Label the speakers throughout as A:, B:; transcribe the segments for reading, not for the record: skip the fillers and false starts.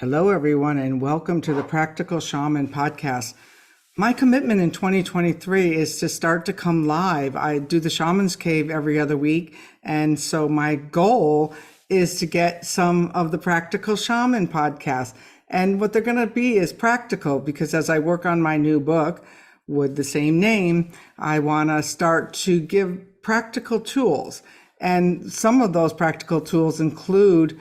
A: Hello, everyone, and welcome to the Practical Shaman podcast. My commitment in 2023 is to start to come live. I do the Shaman's Cave every other week, and so my goal is to get some of the Practical Shaman podcasts. And what they're going to be is practical, because as I work on my new book with the same name, I want to start to give practical tools. And some of those practical tools include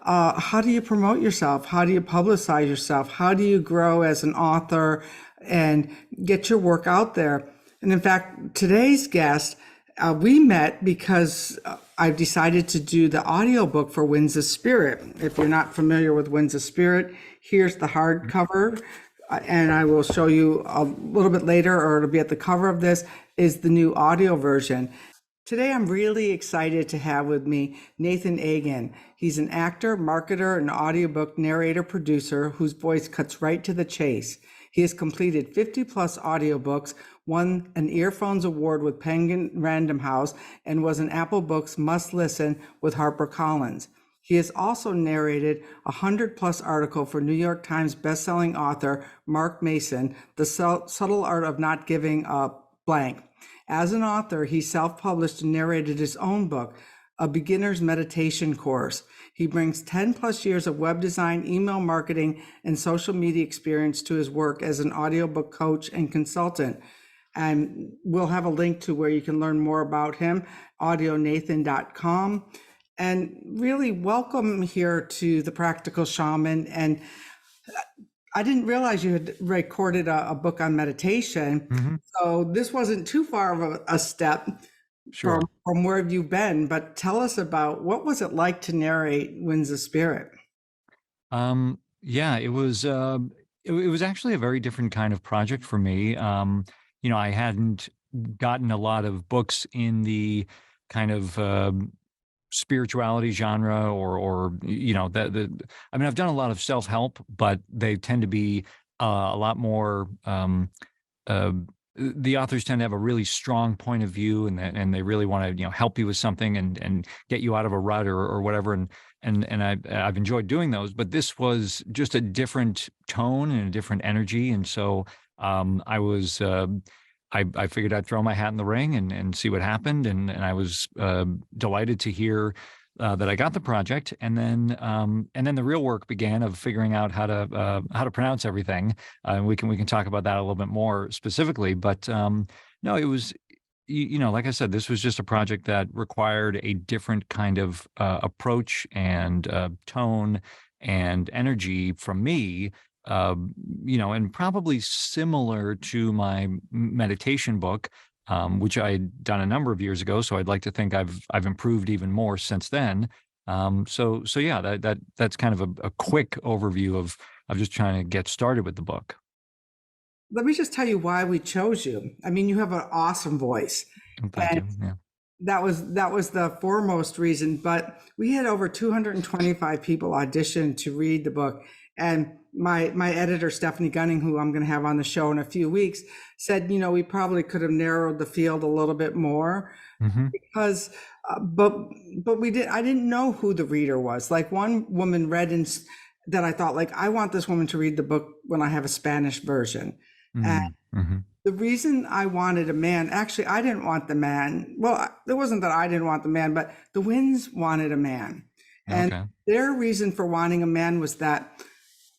A: how do you promote yourself? How do you publicize yourself? How do you grow as an author and get your work out there? And in fact, today's guest, we met because I've decided to do the audiobook for Winds of Spirit. If you're not familiar with Winds of Spirit, here's the hardcover. And I will show you a little bit later, or it'll be at the cover of this, is the new audio version. Today, I'm really excited to have with me Nathin Agin. He's an actor, marketer, and audiobook narrator producer whose voice cuts right to the chase. He has completed 50 plus audiobooks, won an Earphones Award with Penguin Random House, and was an Apple Books must listen with HarperCollins. He has also narrated a 100 plus article for New York Times bestselling author Mark Mason, The Subtle Art of Not Giving a Blank. As an author, he self-published and narrated his own book, A Beginner's Meditation Course. He brings 10 plus years of web design, email marketing, and social media experience to his work as an audiobook coach and consultant. And we'll have a link to where you can learn more about him, audionathin.com. And really welcome here to the Practical Shaman. And I didn't realize you had recorded a book on meditation.
B: Mm-hmm.
A: So this wasn't too far of a step
B: Sure.
A: from where have you been, but tell us about what was it like to narrate Winds of Spirit?
B: Yeah, it was actually a very different kind of project for me. I hadn't gotten a lot of books in the kind of spirituality genre or I mean, I've done a lot of self-help, but they tend to be a lot more uh, the authors tend to have a really strong point of view, and they really want to help you with something and get you out of a rut or whatever, and I've enjoyed doing those, but this was just a different tone and a different energy, and so I figured I'd throw my hat in the ring and see what happened, and I was delighted to hear that I got the project, and then the real work began of figuring out how to pronounce everything. And we can talk about that a little bit more specifically. But no, it was like I said, this was just a project that required a different kind of approach and tone and energy from me. And probably similar to my meditation book, which I had done a number of years ago. So I'd like to think I've improved even more since then. So yeah, that's kind of a quick overview of just trying to get started with the book.
A: Let me just tell you why we chose you. I mean, you have an awesome voice.
B: Thank you. Yeah.
A: That was the foremost reason, but we had over 225 people audition to read the book. And my editor, Stephanie Gunning, who I'm going to have on the show in a few weeks, said, we probably could have narrowed the field a little bit more because, but I didn't know who the reader was. Like one woman read that I thought, like, I want this woman to read the book when I have a Spanish version. And the reason I wanted a man, actually, I didn't want the man. Well, it wasn't that I didn't want the man, but the Winds wanted a man. And their reason for wanting a man was that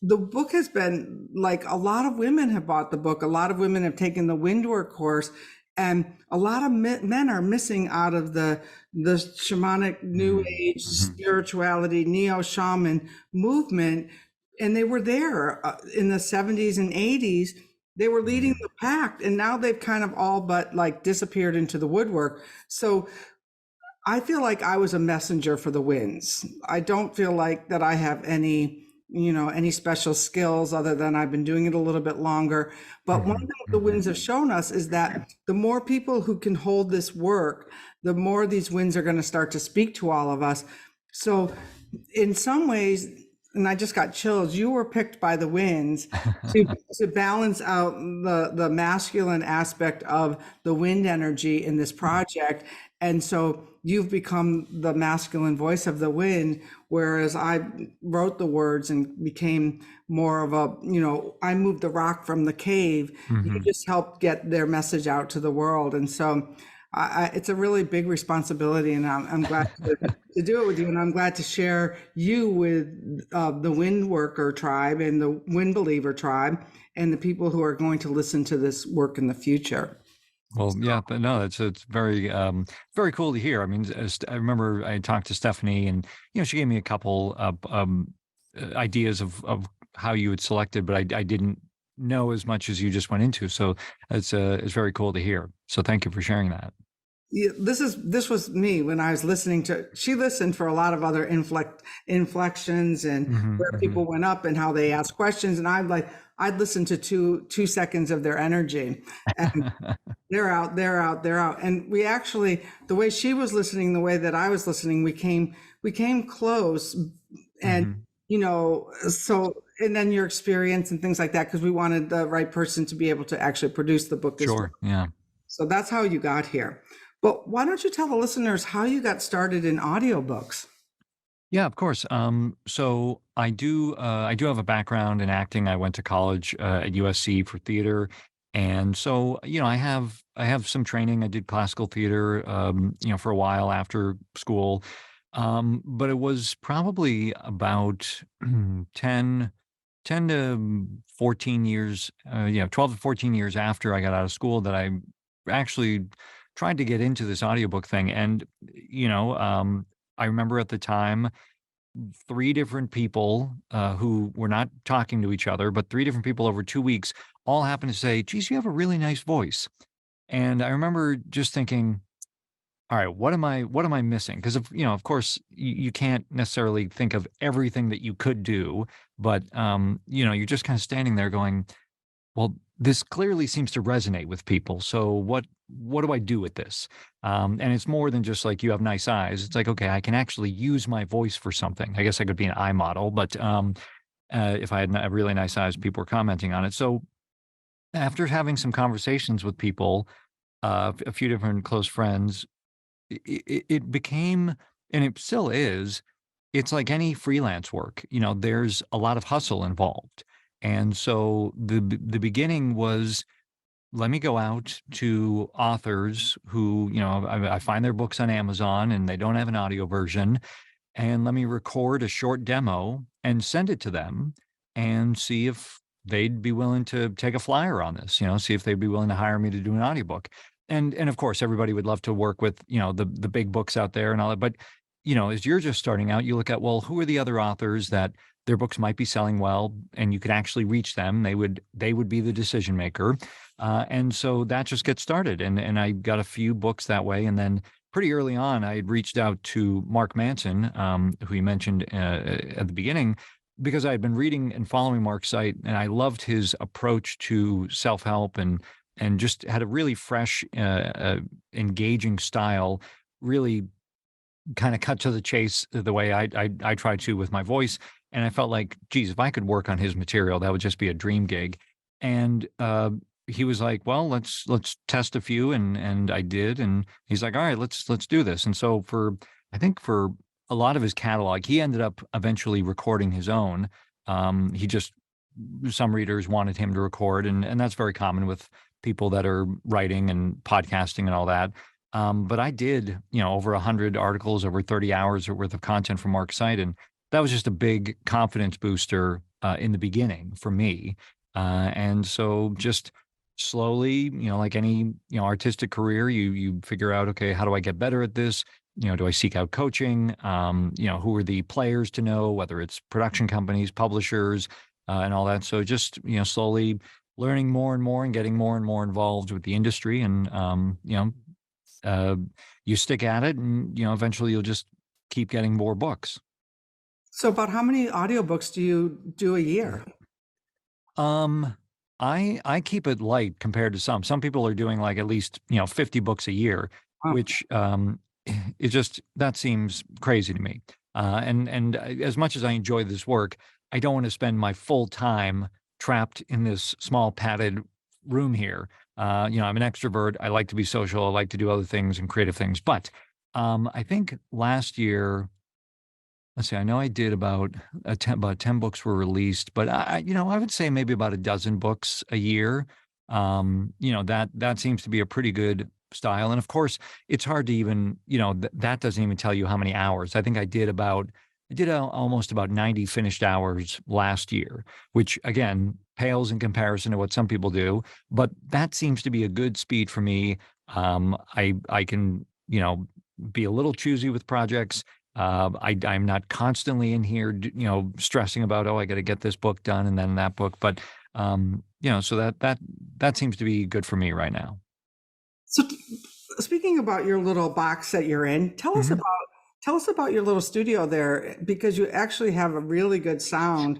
A: the book has been like, a lot of women have bought the book. A lot of women have taken the Windwork course, and a lot of men are missing out of the shamanic new age spirituality, neo-shaman movement. And they were there in the 70s and 80s. They were leading the pack, and now they've kind of all but like disappeared into the woodwork. So I feel like I was a messenger for the Winds. I don't feel like that I have any special skills other than I've been doing it a little bit longer. But one thing the Winds have shown us is that the more people who can hold this work, the more these Winds are going to start to speak to all of us. So in some ways, and I just got chills, you were picked by the Winds to balance out the masculine aspect of the wind energy in this project. And so you've become the masculine voice of the wind, whereas I wrote the words and became more of a, I moved the rock from the cave. You
B: Hmm.
A: just helped get their message out to the world. And so it's a really big responsibility, and I'm glad to do it with you. And I'm glad to share you with the Wind Worker tribe and the Wind Believer tribe and the people who are going to listen to this work in the future.
B: Well, yeah, but no, it's very very cool to hear. I mean, I remember I talked to Stephanie, and she gave me a couple ideas of how you had selected, but I didn't know as much as you just went into. So it's very cool to hear. So thank you for sharing that.
A: Yeah, this was me when I was listening to. She listened for a lot of other inflections and
B: Hmm.
A: where
B: Hmm.
A: people went up and how they asked questions, and I'd listen to 2 seconds of their energy, and they're out, they're out, they're out. And we actually, the way she was listening, the way that I was listening, we came close, and
B: Hmm.
A: so and then your experience and things like that, because we wanted the right person to be able to actually produce the book as well.
B: Sure. Yeah.
A: So that's how you got here. But why don't you tell the listeners how you got started in audiobooks?
B: Yeah, of course. So I do have a background in acting. I went to college at USC for theater, and so I have some training. I did classical theater, for a while after school, but it was probably about 10, 10 to 14 years, 12 to 14 years after I got out of school that I actually tried to get into this audiobook thing, and I remember at the time three different people who were not talking to each other, but three different people over 2 weeks all happened to say, "Geez, you have a really nice voice." And I remember just thinking, all right, what am I missing? Because of course, you can't necessarily think of everything that you could do, but you're just kind of standing there going, well, this clearly seems to resonate with people. So what do I do with this? And it's more than just like you have nice eyes. It's like, okay, I can actually use my voice for something. I guess I could be an eye model, but if I had really nice eyes, people were commenting on it. So after having some conversations with people, a few different close friends, it became, and it still is, it's like any freelance work. There's a lot of hustle involved. And so the beginning was, let me go out to authors who, I find their books on Amazon and they don't have an audio version, and let me record a short demo and send it to them and see if they'd be willing to take a flyer on this, see if they'd be willing to hire me to do an audiobook. And of course, everybody would love to work with, the big books out there and all that. But, as you're just starting out, you look at, well, who are the other authors that their books might be selling well and you could actually reach them? They would be the decision maker. And so that just gets started. And I got a few books that way. And then pretty early on, I had reached out to Mark Manson, who you mentioned at the beginning, because I had been reading and following Mark's site, and I loved his approach to self help and just had a really fresh, engaging style. Really kind of cut to the chase the way I try to with my voice. And I felt like, geez, if I could work on his material, that would just be a dream gig. And he was like, well, let's test a few, and I did. And he's like, all right, let's do this. And so I think for a lot of his catalog, he ended up eventually recording his own. He just Some readers wanted him to record, and that's very common with people that are writing and podcasting and all that. But I did, over 100 articles, over 30 hours worth of content from Mark's site. And that was just a big confidence booster in the beginning for me. And so just slowly, like any, artistic career, you figure out, okay, how do I get better at this? Do I seek out coaching? Who are the players to know, whether it's production companies, publishers, and all that. So just, slowly learning more and getting more and more involved with the industry. And, uh, you stick at it, and eventually you'll just keep getting more books.
A: So about how many audiobooks do you do a year?
B: um I keep it light compared to some people are doing like at least 50 books a year,
A: Wow.
B: which it just, that seems crazy to me. And as much as I enjoy this work, I don't want to spend my full time trapped in this small padded room here. I'm an extrovert. I like to be social. I like to do other things and creative things. But I think last year, let's see, I know I did about 10 books were released, but I would say maybe about a dozen books a year. That seems to be a pretty good style. And of course, it's hard to even, that doesn't even tell you how many hours. I think almost about 90 finished hours last year, which again pales in comparison to what some people do, but that seems to be a good speed for me. I can, be a little choosy with projects. I'm not constantly in here, stressing about, oh, I got to get this book done and then that book. But, so that seems to be good for me right now.
A: So, speaking about your little box that you're in,
B: Mhm.
A: tell us about your little studio there, because you actually have a really good sound.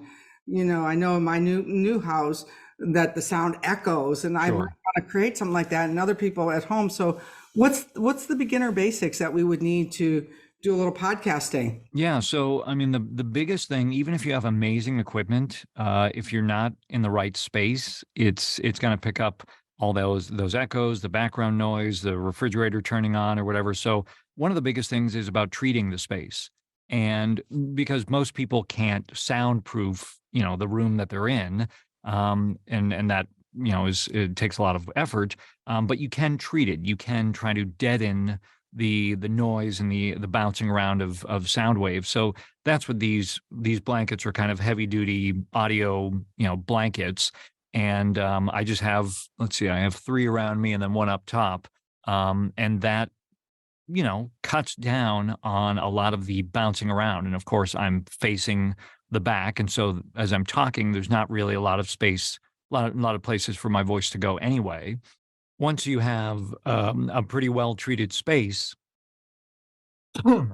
A: I know in my new house that the sound echoes, and I might
B: Sure.
A: want to create something like that, and other people at home. So, what's the beginner basics that we would need to do a little podcasting?
B: Yeah. So, I mean, the biggest thing, even if you have amazing equipment, if you're not in the right space, it's going to pick up all those echoes, the background noise, the refrigerator turning on or whatever. So, one of the biggest things is about treating the space, and because most people can't soundproof, the room that they're in, and that it takes a lot of effort, but you can treat it. You can try to deaden the noise and the bouncing around of sound waves. So that's what these blankets are, kind of heavy duty audio, blankets. And I just have, let's see, I have three around me and then one up top. And that, cuts down on a lot of the bouncing around. And of course, I'm facing the back. And so as I'm talking, there's not really a lot of space, a lot of places for my voice to go anyway. Once you have a pretty well treated space, all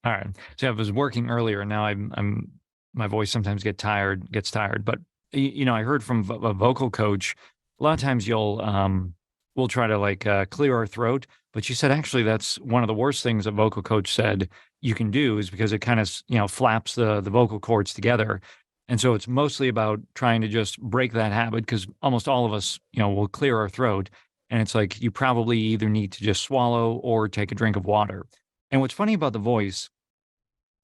B: right. So I was working earlier, and now I'm my voice sometimes gets tired. But I heard from a vocal coach. A lot of times we'll try to like clear our throat, but she said actually that's one of the worst things a vocal coach said you can do, is because it kind of flaps the vocal cords together. And so it's mostly about trying to just break that habit, because almost all of us, will clear our throat. And it's like you probably either need to just swallow or take a drink of water. And what's funny about the voice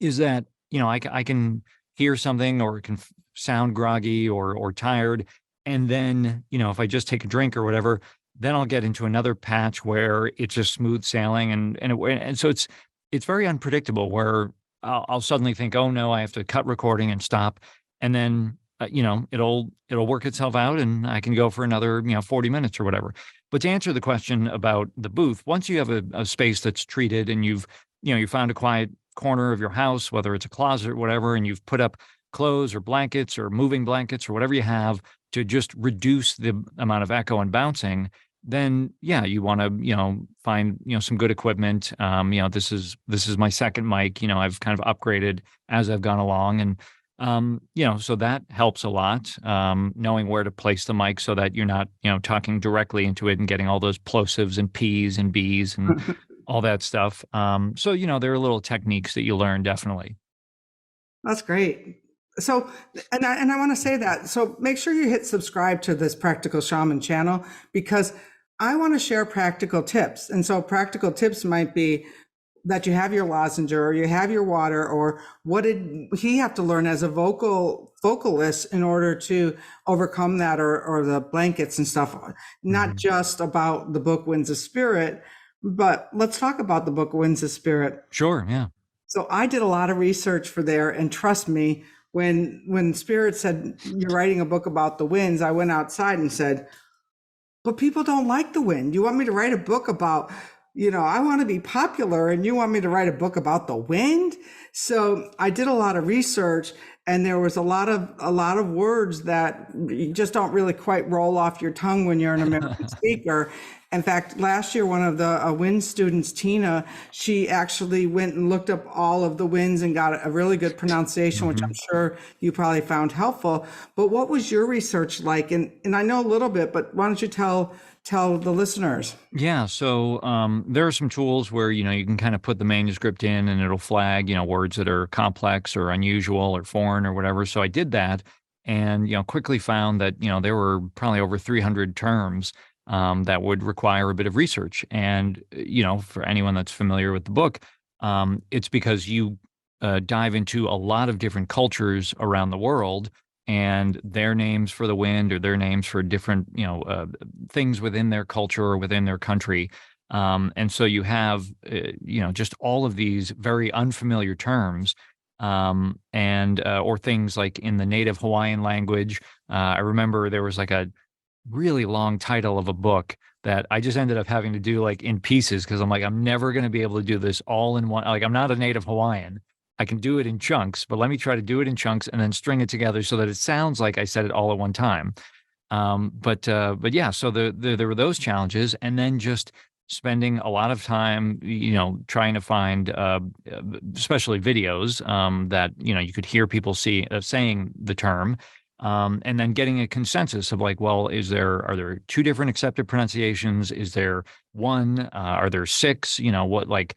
B: is that, I can hear something, or it can sound groggy or tired. And then, if I just take a drink or whatever, then I'll get into another patch where it's just smooth sailing. And so it's very unpredictable, where I'll suddenly think, oh no, I have to cut recording and stop. And then, it'll work itself out and I can go for another, 40 minutes or whatever. But to answer the question about the booth, once you have a space that's treated, and you found a quiet corner of your house, whether it's a closet or whatever, and you've put up clothes or blankets or moving blankets or whatever you have to just reduce the amount of echo and bouncing, then yeah, you want to, find, some good equipment. This is my second mic. I've kind of upgraded as I've gone along. And so that helps a lot, knowing where to place the mic so that you're not, talking directly into it and getting all those plosives and P's and B's and all that stuff. So, there are little techniques that you learn, definitely.
A: That's great. So, and I want to say that. So make sure you hit subscribe to this Practical Shaman channel, because I want to share practical tips. And so practical tips might be that you have your lozenge, or you have your water, or what did he have to learn as a vocalist in order to overcome that, or the blankets and stuff. Not
B: Mhm.
A: just about the book Winds of Spirit, but let's talk about the book Winds of Spirit.
B: Sure. Yeah.
A: So I did a lot of research for there, and trust me, when Spirit said you're writing a book about the winds, I went outside and said, but people don't like the wind. You want me to write a book about, I want to be popular, and you want me to write a book about the wind? So I did a lot of research, and there was a lot of words that you just don't really quite roll off your tongue when you're an American speaker. In fact, last year, one of the wind students, Tina, she actually went and looked up all of the winds and got a really good pronunciation, which I'm
B: Mhm.
A: sure you probably found helpful. But what was your research like? And I know a little bit, but why don't you tell the listeners?
B: Yeah. So there are some tools where, you can kind of put the manuscript in and it'll flag, words that are complex or unusual or foreign or whatever. So I did that, and, quickly found that, there were probably over 300 terms that would require a bit of research. And, for anyone that's familiar with the book, it's because you dive into a lot of different cultures around the world and their names for the wind or their names for different, things within their culture or within their country. And so you have, just all of these very unfamiliar terms, and or things like in the native Hawaiian language. I remember there was like a really long title of a book that I just ended up having to do like in pieces because I'm like, I'm never going to be able to do this all in one. Like, I'm not a native Hawaiian. I can do it in chunks, but let me try to do it in chunks and then string it together so that it sounds like I said it all at one time. But yeah, so there were those challenges, and then just spending a lot of time, trying to find, especially videos, that you could hear people saying the term, and then getting a consensus of like, well, are there two different accepted pronunciations? Is there one? Are there six? What like,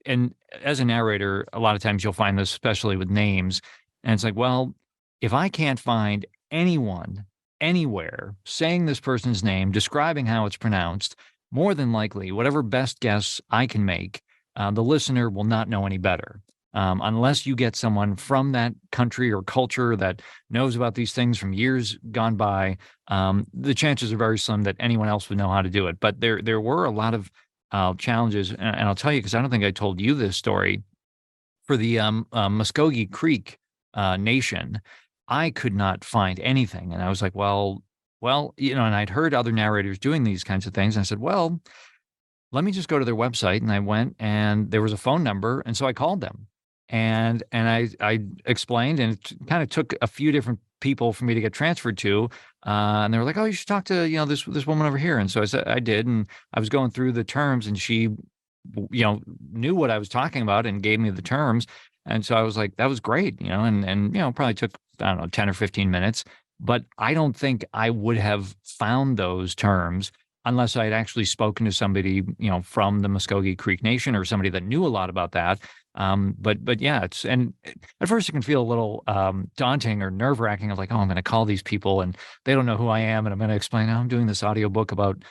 B: and as a narrator, a lot of times you'll find this, especially with names, and it's like, well, if I can't find anyone anywhere saying this person's name, describing how it's pronounced, more than likely, whatever best guess I can make, the listener will not know any better. Unless you get someone from that country or culture that knows about these things from years gone by, the chances are very slim that anyone else would know how to do it. But there were a lot of challenges, and I'll tell you because I don't think I told you this story for the Muskogee Creek Nation. I could not find anything, and I was like, well, and I'd heard other narrators doing these kinds of things, and I said, well, let me just go to their website. And I went, and there was a phone number, and so I called them, and I explained, and it kind of took a few different people for me to get transferred to, and they were like, "Oh, you should talk to this woman over here." And so I said I did, and I was going through the terms, and she, knew what I was talking about and gave me the terms, and so I was like, that was great, and probably took, I don't know, 10 or 15 minutes, but I don't think I would have found those terms unless I had actually spoken to somebody, from the Muskogee Creek Nation or somebody that knew a lot about that. But yeah, and at first it can feel a little daunting or nerve wracking of like, oh, I'm going to call these people and they don't know who I am, and I'm going to explain, I'm doing this audiobook about,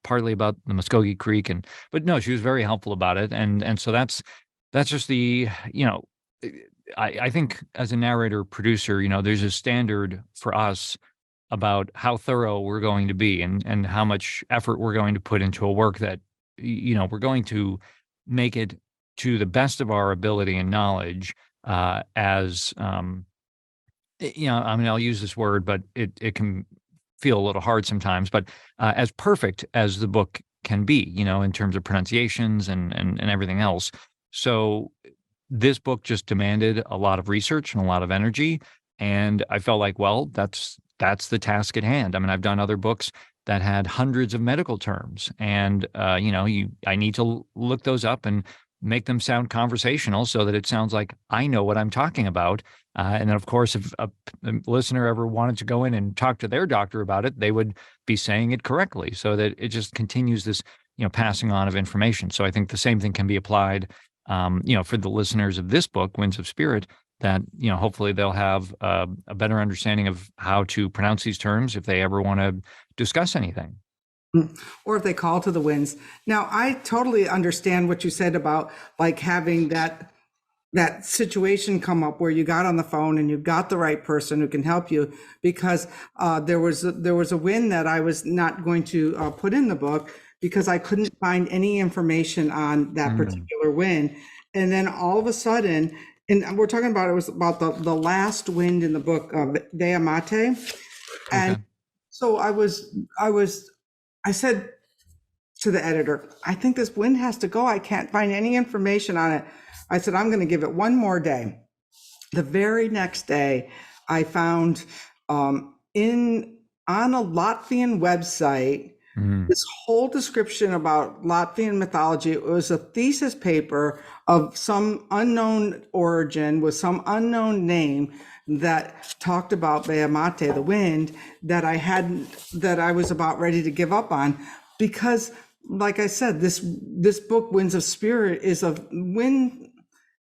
B: partly about the Muskogee Creek, but no, she was very helpful about it, and so that's just the, I think as a narrator producer, there's a standard for us about how thorough we're going to be, and how much effort we're going to put into a work that, we're going to make it to the best of our ability and knowledge, as, I mean, I'll use this word, but it can feel a little hard sometimes, but as perfect as the book can be, in terms of pronunciations and everything else. So this book just demanded a lot of research and a lot of energy. And I felt like, well, that's the task at hand. I mean, I've done other books that had hundreds of medical terms, and I need to look those up and make them sound conversational so that it sounds like I know what I'm talking about. And then, of course, if a listener ever wanted to go in and talk to their doctor about it, they would be saying it correctly, so that it just continues this, passing on of information. So I think the same thing can be applied, for the listeners of this book, Winds of Spirit, that, hopefully they'll have a better understanding of how to pronounce these terms if they ever want to discuss anything.
A: Or if they call to the winds. Now, I totally understand what you said about like having that situation come up where you got on the phone and you got the right person who can help you, because there was a wind that I was not going to put in the book because I couldn't find any information on that particular wind. And then all of a sudden, and we're talking about, it was about the last wind in the book of Ve'amate. And
B: Okay.
A: so I said to the editor, I think this wind has to go. I can't find any information on it. I said, I'm going to give it one more day. The very next day, I found on a Latvian website this whole description about Latvian mythology. It was a thesis paper of some unknown origin with some unknown name that talked about Ve'amate, the wind, that I was about ready to give up on, because like I said, this book, Winds of Spirit, is a wind.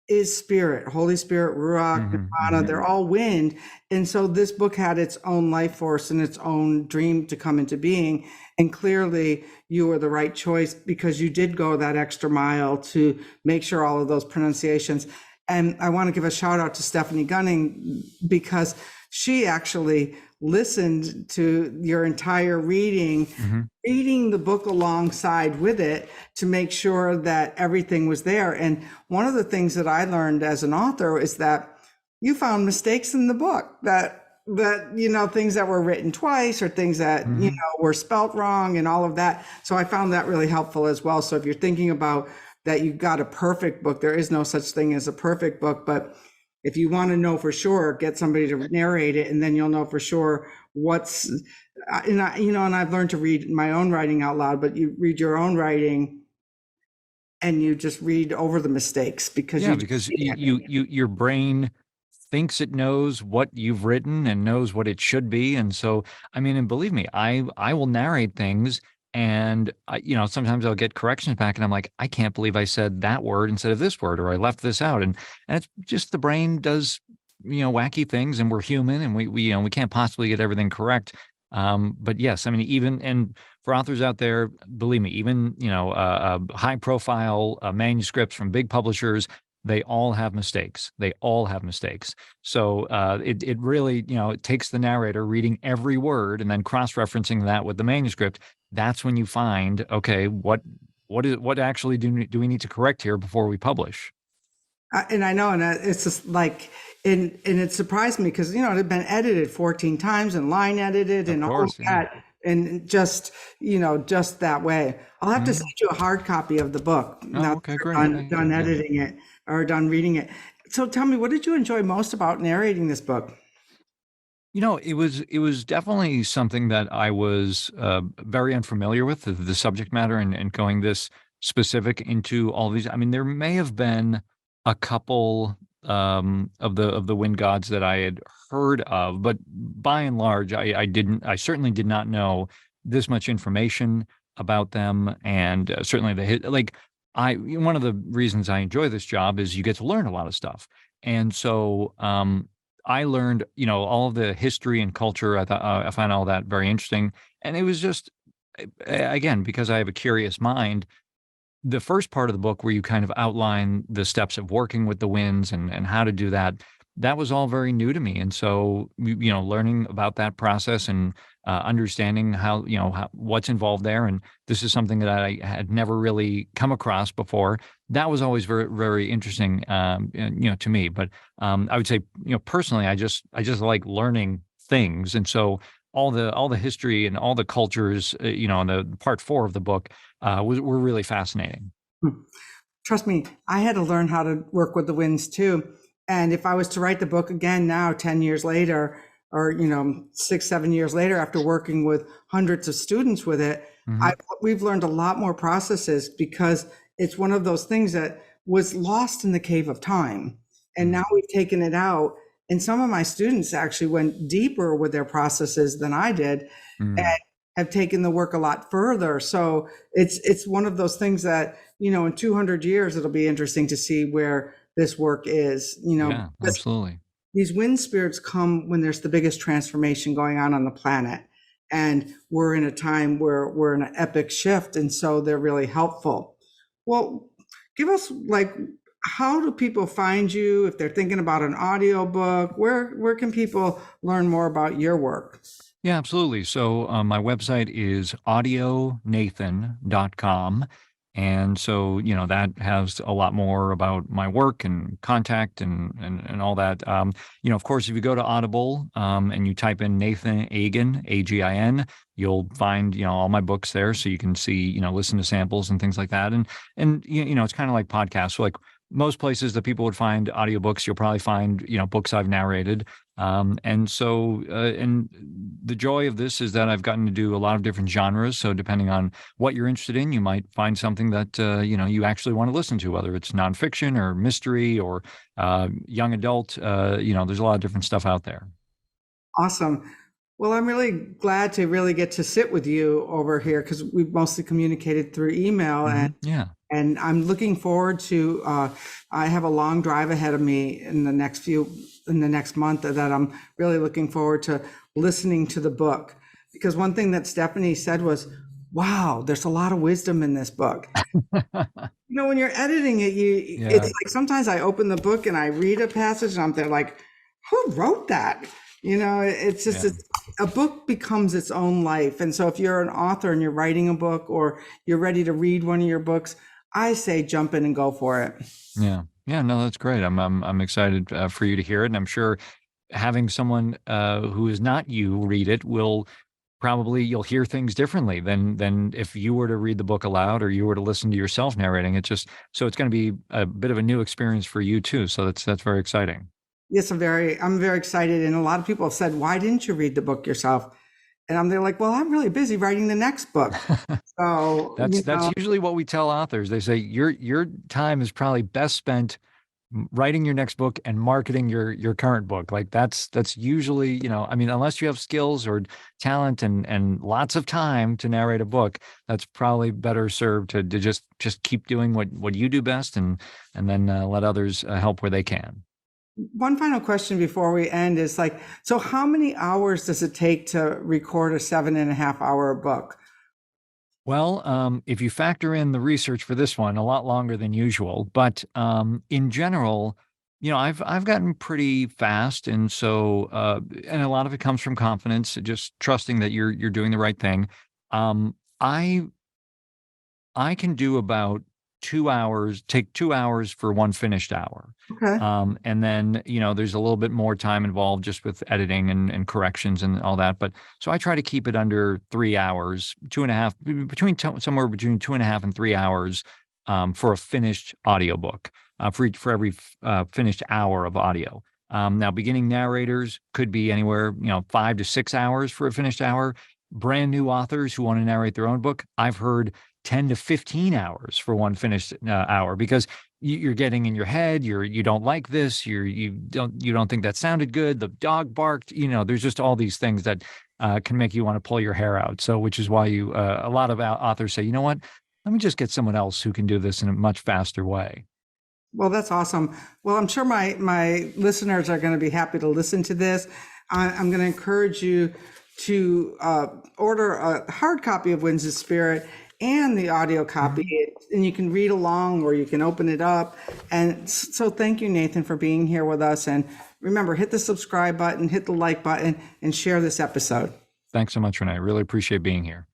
A: is spirit, Holy Spirit, Ruach,
B: Hmm.
A: Nirvana,
B: Hmm.
A: they're all wind. And so this book had its own life force and its own dream to come into being. And clearly you were the right choice because you did go that extra mile to make sure all of those pronunciations. And I want to give a shout out to Stephanie Gunning because she actually listened to your entire
B: Hmm.
A: reading the book alongside with it to make sure that everything was there. And one of the things that I learned as an author is that you found mistakes in the book that things that were written twice or things that
B: Hmm.
A: were spelt wrong and all of that. So I found that really helpful as well. So if you're thinking about that you've got a perfect book, there is no such thing as a perfect book, but if you want to know for sure, get somebody to narrate it, and then you'll know for sure what's. And I've learned to read my own writing out loud, but you read your own writing and you just read over the mistakes because
B: Yeah,
A: you just
B: because
A: see it.
B: your brain thinks it knows what you've written and knows what it should be, and so I mean, and believe me, I will narrate things, and sometimes I'll get corrections back, and I'm like, I can't believe I said that word instead of this word, or I left this out, and it's just the brain does wacky things, and we're human, and we can't possibly get everything correct. But yes, I mean, even and for authors out there, believe me, even high profile manuscripts from big publishers, they all have mistakes. They all have mistakes. So it really, it takes the narrator reading every word and then cross-referencing that with the manuscript. That's when you find, okay, what actually do we need to correct here before we publish?
A: And I know, and it's just like, and it surprised me because it had been edited 14 times and line edited
B: Of
A: and all of
B: course, yeah.
A: that, and just that way. I'll have to send
B: Mhm.
A: you a hard copy of the book now
B: Oh,
A: that
B: okay,
A: you're
B: great. Thank
A: done
B: you. Yeah.
A: editing it or done reading it. So tell me, what did you enjoy most about narrating this book?
B: It was definitely something that I was very unfamiliar with the subject matter and going this specific into all these. I mean, there may have been a couple of the wind gods that I had heard of, but by and large, I didn't. I certainly did not know this much information about them, and certainly like one of the reasons I enjoy this job is you get to learn a lot of stuff, and so. I learned, all of the history and culture. I find all that very interesting, and it was just, again, because I have a curious mind. The first part of the book where you kind of outline the steps of working with the winds and how to do that, that was all very new to me. And so, learning about that process and understanding what's involved there. And this is something that I had never really come across before. That was always very, very interesting, to me. But I would say, personally, I just like learning things. And so all the history and all the cultures, in the part 4 of the book were really fascinating.
A: Hmm. Trust me, I had to learn how to work with the winds too. And if I was to write the book again now, 10 years later, or 6, 7 years later, after working with hundreds of students with it, I
B: Mhm.
A: we've learned a lot more processes because it's one of those things that was lost in the cave of time. And now
B: Mhm.
A: we've taken it out. And some of my students actually went deeper with their processes than I did
B: Mm.
A: have taken the work a lot further. So it's one of those things that, in 200 years, it'll be interesting to see where this work is,
B: Yeah,
A: because
B: absolutely.
A: these wind spirits come when there's the biggest transformation going on the planet. And we're in a time where we're in an epic shift. And so they're really helpful. Well, give us like, how do people find you if they're thinking about an audiobook? Where can people learn more about your work?
B: Yeah, absolutely. So my website is audionathin.com. And so, that has a lot more about my work and contact and all that. Of course, if you go to Audible and you type in Nathin Agin, Agin, you'll find, all my books there. So you can see, listen to samples and things like that. And it's kind of like podcasts. So like most places that people would find audiobooks, you'll probably find, books I've narrated. And the joy of this is that I've gotten to do a lot of different genres. So depending on what you're interested in, you might find something that, you actually want to listen to, whether it's nonfiction or mystery or young adult. There's a lot of different stuff out there.
A: Awesome. Well, I'm really glad to really get to sit with you over here because we've mostly communicated through email,
B: Yeah.
A: and I'm looking forward to. I have a long drive ahead of me in the next month that I'm really looking forward to listening to the book, because one thing that Stephanie said was, "Wow, there's a lot of wisdom in this book." When you're editing it, it's
B: Yeah.
A: like sometimes I open the book and I read a passage and I'm there like, who wrote that? It's just
B: Yeah.
A: a book becomes its own life. And so if you're an author and you're writing a book or you're ready to read one of your books, I say jump in and go for it.
B: Yeah. Yeah. No, that's great. I'm excited for you to hear it. And I'm sure having someone who is not you read it will probably you'll hear things differently than if you were to read the book aloud or you were to listen to yourself narrating it. Just so it's going to be a bit of a new experience for you too. So that's very exciting.
A: Yes, I'm very excited. And a lot of people have said, why didn't you read the book yourself? And I'm there like, well, I'm really busy writing the next book. So,
B: That's usually what we tell authors. They say your time is probably best spent writing your next book and marketing your current book. Like that's usually, I mean, unless you have skills or talent and lots of time to narrate a book, that's probably better served to just keep doing what you do best and then let others help where they can.
A: one final question before we end is like, so how many hours does it take to record a 7.5 hour book?
B: Well, if you factor in the research for this one, a lot longer than usual. But in general, I've gotten pretty fast, and so and a lot of it comes from confidence, just trusting that you're doing the right thing. Um, I I can do about 2 hours, take 2 hours for one finished hour.
A: Okay.
B: And then, there's a little bit more time involved just with editing and corrections and all that. But so I try to keep it under 3 hours, 2.5, somewhere between 2.5 and 3 hours for a finished audiobook, for every finished hour of audio. Now, beginning narrators could be anywhere, 5 to 6 hours for a finished hour. Brand new authors who want to narrate their own book, I've heard 10 to 15 hours for one finished hour because you're getting in your head, you don't like this, you don't think that sounded good, the dog barked, there's just all these things that can make you want to pull your hair out. So which is why a lot of authors say, you know what, let me just get someone else who can do this in a much faster way.
A: Well, that's awesome. Well, I'm sure my listeners are going to be happy to listen to this. I'm going to encourage you to order a hard copy of Winds of Spirit and the audio copy, and you can read along or you can open it up. And so thank you, Nathin, for being here with us. And remember, hit the subscribe button, hit the like button, and share this episode.
B: Thanks so much, Renee. I really appreciate being here.